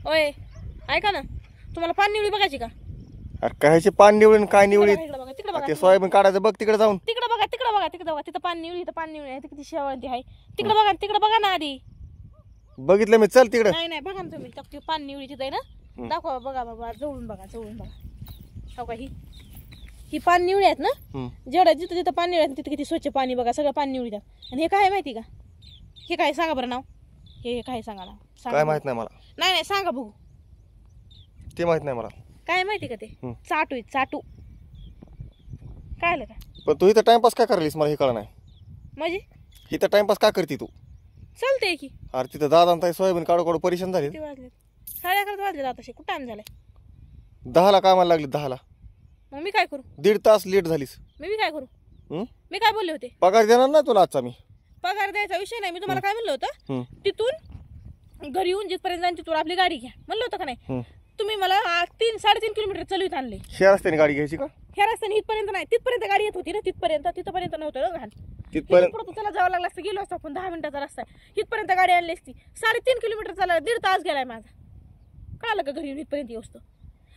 ओय ऐका ना, तुम्हाला पान निवडी बघायची का? अरे कायची पान निवळीन काय निवळी? तिकडे बघा, तिकडे बघा, ते सोयाबीन काढायचं बघ तिकडे जाऊन. तिकडे बघा, तिकडे बघा, तिकडे बघा. तिथं पान निवडी, इथं पान निवडी आहे. किती शेवळती आहे. तिकडे बघा ना आधी. बघितलं मी, चल तिकडे. नाही नाही, बघा ना तुम्ही. पान निवडी तिथं आहे ना, दाखवा. बघा बाबा, जवळून बघा, जवळून बघा. हो का, ही पान निवडी आहेत ना. जेवढ्या जिथं जिथं पान निवडी तिथं किती स्वच्छ पाणी बघा. सगळं पान निवडी. आणि हे काय माहिती का? हे काय सांगा बरं नाव. हे काय सांगा ना. काय माहित नाही मला. नाही नाही, सांगा बघू. ते माहित नाही मला. काय माहिती का ते? चाटू आहे, चाटू. काय आलं का? पण तू इथं टाइमपास काय करलीस मला हे कळलं नाही. म्हणजे इथं टाइमपास का करते तू? चालतंय की. अरे तिथं दादा ताई सोयाबीन काढू काढू परेशान झाली. 11:30 वाजले आता. कुठं टाइम झालाय? 10ला कामाला लागली. 10ला. मग मी काय करू? 1.5 तास लेट झालीस. मी काय करू? मी काय बोलले होते? पगार देणार नाही तुला आजचा मी. पगार द्यायचा विषय नाही. मी तुम्हाला काय म्हणलं होतं? तिथून घरी येऊन जिथपर्यंत जाईन तिथून आपली गाडी घ्या म्हणलं होतं का नाही? तुम्ही मला 3-3.5 किलोमीटर चालवीत आणले. ह्या रस्त्याने गाडी घ्यायची का? ह्या रस्त्याने इथपर्यंत नाही. तिथपर्यंत गाडी येत होती ना. तिथपर्यंत नव्हतं घाल. तिथपर्यंत चला जावं लागलं असतं. गेलो असतो आपण. 10 मिनिटाचा रस्ता आहे. इथपर्यंत गाडी आणली असती. 3.5 किलोमीटर चालायला 1.5 तास गेलाय माझा. कळालं का? घरी येऊन इथपर्यंत येऊ असतो.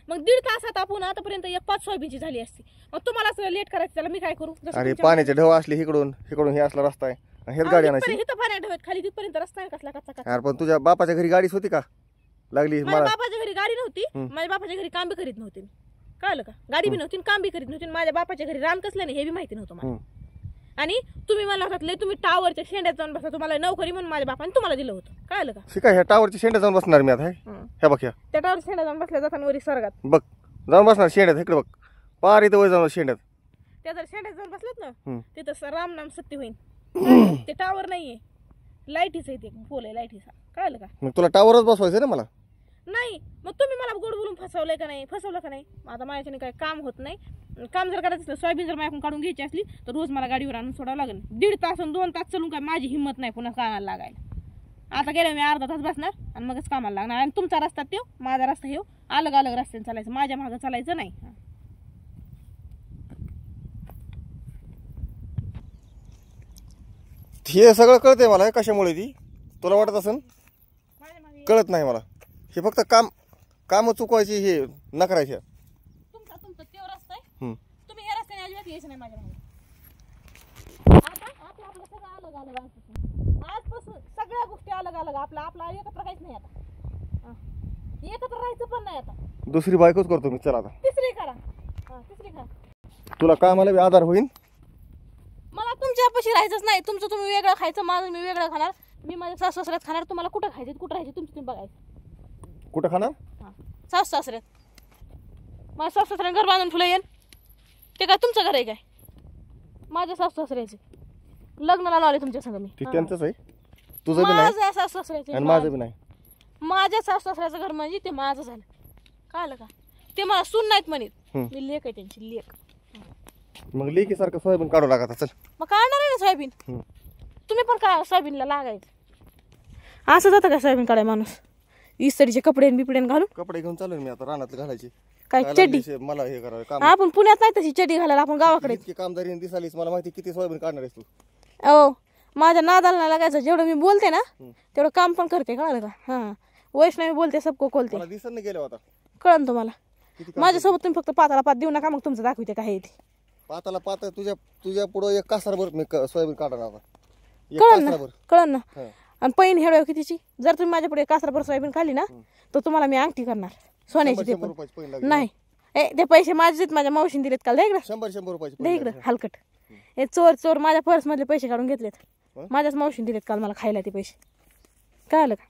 मग 1.5 तासात आपण आतापर्यंत 1-5 सोयाबीनची झाली असती. मग तुम्हाला लेट करायचं, त्याला मी काय करू? अरे पाण्याचे ढव असले इकडून हे असला रस्ता आहे. हेच गाडी आणायची. इथं पाण्या ढवत खाली तिथपर्यंत रस्ता आहे कसला कच्चा कच्चा. अरे पण तुझ्या बापाच्या घरी गाडीच होती का? लागली माझ्या मला. बापाच्या घरी गाडी नव्हती. माझ्या बापाच्या घरी काम बी करीत नव्हते. कळलं का? गाडी बी नव्हती, काम बी करीत नव्हती. माझ्या बापाच्या घरी रान कसलं नाही हे बी माहिती नव्हतं मला. आणि तुम्ही मला होतात तुम्ही टावरच्या शेंड्यात जाऊन बसा. तुम्हाला नोकरी म्हणून माझ्या बापाने तुम्हाला दिलं होतं. कळलं का? शिका ह्या टावरच्या शेंड्यात जाऊन बसणार मी आता. हे बघ, त्या टावर शेंड्यात जाऊन बसल्या जाताना वरी स्वर्गात बघ जाऊन बसणार शेंड्यात. इकडे बघ पार इथं वर जाऊन शेंड्यात. त्या जर शेंड्यात जाऊन बसलात ना तिथं राम नाम सत्य होईल. ते टावर नाहीये, लाईटीच आहे. ते पोल आहे लाईटीचा. कळलं का? मग तुला टावरच बसवायचं ना मला. नाही मग तुम्ही मला गोड बोलून फसवलं का नाही? आता माझ्याने काय काम होत नाही. काम जर करायचं असलं, सोयाबीन जर माझ्याकडून काढून घ्यायची असली तर रोज मला गाडीवर आणून सोडावं लागेल. 1.5 तास आणि 2 तास चालून काय माझी हिंमत नाही पुन्हा कामाला लागायला. आता गेल्या मी अर्धा तास बसणार आणि मगच कामाला लागणार. आणि तुमचा रस्ता तो, माझा रस्ता हे, अलग अलग रस्त्याने चालायचं. माझ्या मागं चालायचं नाही. हे सगळं कळतंय मला. कशामुळे ती तुला वाटत असेल? कळत नाही मला. हे फक्त काम चुकवायची, हे न करायची. तुमचा तो रस्ता आहे. तुम्ही या रस्त्याने अजिबात यायचं नाही माझ्या मागे. आता आपलं सगळं अलग अलग आहे. आजपासून सगळ्या गोष्टी अलग अलग. आपला एकत्र काहीच नाही आता. एकत्र राहायचं पण नाही आता. दुसरी बायकोच करतो मी. चला आता तिसरी करा. तुला कामाला बी आधार होईल. मला तुमच्यापाशी राहायचंच नाही. तुमचं तुम्ही वेगळं खायचं, माझं मी वेगळं खाणार. मी माझ्या सासू सासऱ्यात खाणार. तुम्हाला कुठं खायचं कुठं राहायचं तुमचं तुम्ही बघायचं. कुठं खाणार? सासू सासऱ्यात. माझ्या सासू सासऱ्याने घर बांधून ठेवलं येईल. ते काय तुमचं घर आहे काय? माझ्या सासू सासऱ्याचे लग्नाला लावले तुमच्या संग मी. त्यांचंच आहे. तुझं बी नाही माझ्या सासू सासऱ्याचे आणि माझं बी नाही. माझ्या सासू सासऱ्याचं घर म्हणजे ते माझं झालं. कळलं का? ते मला सून नाहीत म्हणत. मी लेक आहे त्यांची, लेक. मग लेकी सारखं सोयाबीन काढू लागा. चल मग काढणार आहे ना सोयाबीन. तुम्ही पण का सोयाबीनला लागायचं? असं जातं का सोयाबीन काढाय माणूस? इस्त्रीचे कपडे बिपडे घालून. कपडे घेऊन चालू मी आता रानात घालायची. काय चड्डी? मला हे करावं काम. आपण पुण्यात नाही तशी चड्डी घालायला. आपण गावाकडे. इतकी कामदारी दिसालीस मला माहिती. किती सोयाबीन काढणार आहेस तू? हो, माझ्या नादाला नाही लागायचं. जेवढं मी बोलते ना तेवढं काम पण करते. कळलं का? हा, वैष्णवी बोलते सबको खोलते. मला दिसत नाही गेलं आता. कळन तुम्हाला. माझ्यासोबत तुम्ही फक्त पाताला पात देऊ नका. मग तुमचं दाखवते काय ते. पाताला पात तुझ्या पुढं 1 कासारभर मी सोयाबीन काढणार आता. कळन ना. आणि पैन हेळ कितीची? जर तुम्ही माझ्या पुढे कासारभर सोयाबीन खाली ना तर तुम्हाला मी अंगठी करणार सोन्याची. ते पण नाही. ते पैसे माझेच माझ्या मावशीने दिलेत काल. दे इकडं. 100 रुपयाचे. दे इकडं हलकट. हे चोर माझ्या पर्स मधले पैसे काढून घेतलेत. माझ्याच मावशीने दिलेत काल मला खायला ते पैसे. कळलं का?